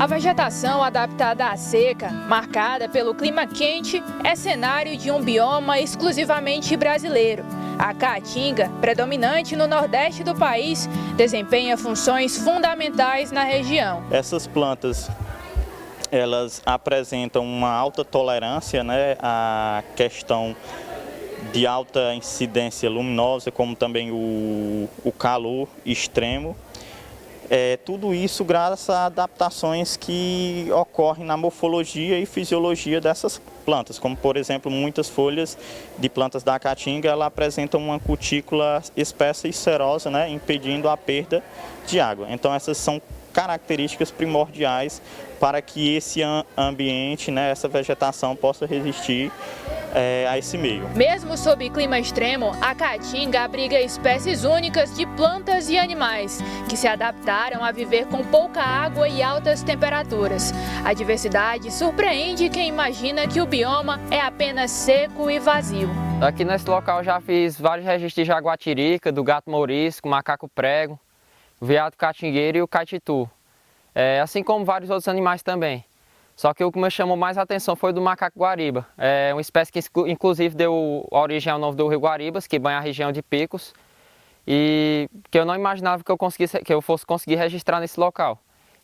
A vegetação adaptada à seca, marcada pelo clima quente, é cenário de um bioma exclusivamente brasileiro. A caatinga, predominante no nordeste do país, desempenha funções fundamentais na região. Essas plantas, elas apresentam uma alta tolerância, à questão de alta incidência luminosa, como também o calor extremo. Tudo isso graças a adaptações que ocorrem na morfologia e fisiologia dessas plantas, como por exemplo muitas folhas de plantas da caatinga, ela apresentam uma cutícula espessa e serosa, impedindo a perda de água. Então essas são características primordiais para que esse ambiente, essa vegetação possa resistir a esse meio. Mesmo sob clima extremo, a caatinga abriga espécies únicas de plantas e animais que se adaptaram a viver com pouca água e altas temperaturas. A diversidade surpreende quem imagina que o bioma é apenas seco e vazio. Aqui nesse local já fiz vários registros de jaguatirica, do gato mourisco, macaco prego, o veado catingueiro e o caititu, assim como vários outros animais também. Só que o que me chamou mais a atenção foi o do macaco guariba. É uma espécie que inclusive deu origem ao nome do rio Guaribas, que banha a região de Picos, e que eu não imaginava que eu fosse conseguir registrar nesse local.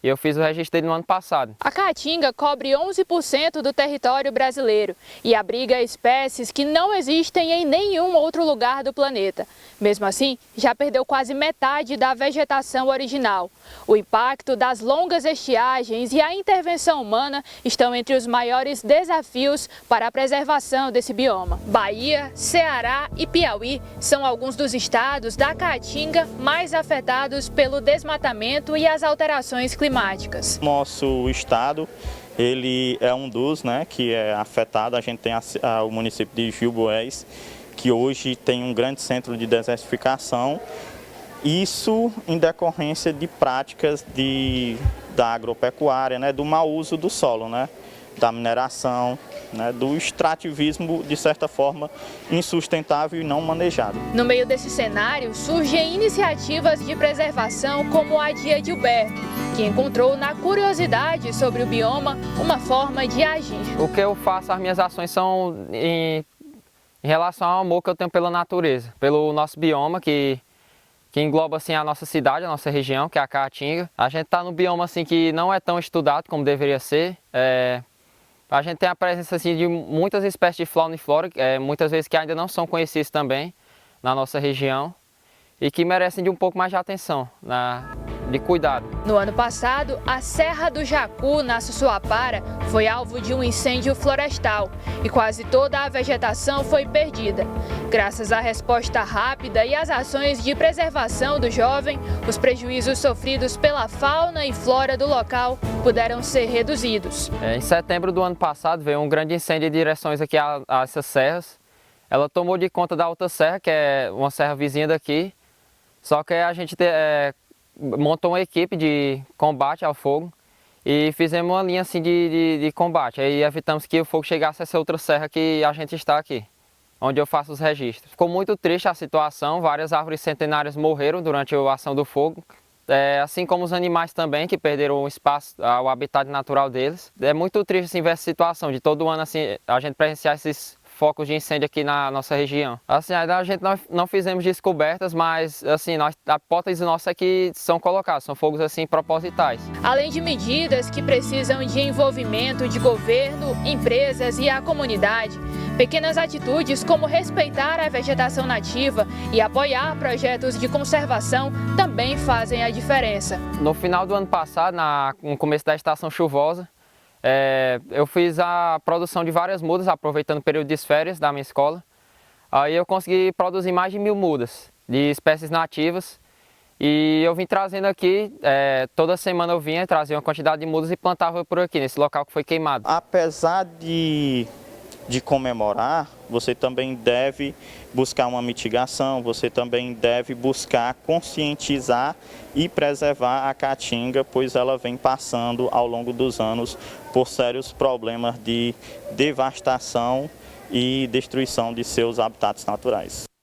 E eu fiz o registro dele no ano passado. A caatinga cobre 11% do território brasileiro e abriga espécies que não existem em nenhum outro lugar do planeta. Mesmo assim, já perdeu quase metade da vegetação original. O impacto das longas estiagens e a intervenção humana estão entre os maiores desafios para a preservação desse bioma. Bahia, Ceará e Piauí são alguns dos estados da caatinga mais afetados pelo desmatamento e as alterações climáticas. Nosso estado, ele é um dos, que é afetado. A gente tem o município de Gilboés, que hoje tem um grande centro de desertificação. Isso em decorrência de práticas da agropecuária, do mau uso do solo, da mineração, do extrativismo, de certa forma, insustentável e não manejado. No meio desse cenário, surgem iniciativas de preservação como a de Edilberto, que encontrou na curiosidade sobre o bioma uma forma de agir. O que eu faço, as minhas ações são em relação ao amor que eu tenho pela natureza, pelo nosso bioma, que engloba assim a nossa cidade, a nossa região, que é a Caatinga. A gente está no bioma assim que não é tão estudado como deveria ser. A gente tem a presença assim, de muitas espécies de fauna e flora, muitas vezes que ainda não são conhecidas também na nossa região e que merecem de um pouco mais de atenção, de cuidado. No ano passado, a Serra do Jacu, na Sussuapara, foi alvo de um incêndio florestal e quase toda a vegetação foi perdida. Graças à resposta rápida e às ações de preservação do jovem, os prejuízos sofridos pela fauna e flora do local puderam ser reduzidos. Em setembro do ano passado veio um grande incêndio em direções aqui a essas serras. Ela tomou de conta da Alta Serra, que é uma serra vizinha daqui, só que a gente montou uma equipe de combate ao fogo e fizemos uma linha assim de combate. Aí evitamos que o fogo chegasse a essa outra serra que a gente está aqui, onde eu faço os registros. Ficou muito triste a situação, várias árvores centenárias morreram durante a ação do fogo, assim como os animais também, que perderam o espaço, o habitat natural deles. É muito triste assim, ver essa situação de todo ano assim, a gente presenciar esses focos de incêndio aqui na nossa região. Assim, ainda a gente não fizemos descobertas, mas assim, a hipótese nossa é que são colocados, são fogos assim propositais. Além de medidas que precisam de envolvimento de governo, empresas e a comunidade, pequenas atitudes como respeitar a vegetação nativa e apoiar projetos de conservação também fazem a diferença. No final do ano passado, no começo da estação chuvosa, eu fiz a produção de várias mudas, aproveitando o período de férias da minha escola. Aí eu consegui produzir mais de 1000 mudas de espécies nativas. E eu vim trazendo aqui, toda semana eu vinha, trazia uma quantidade de mudas e plantava por aqui, nesse local que foi queimado. Apesar de comemorar, você também deve buscar uma mitigação, você também deve buscar conscientizar e preservar a caatinga, pois ela vem passando ao longo dos anos por sérios problemas de devastação e destruição de seus habitats naturais.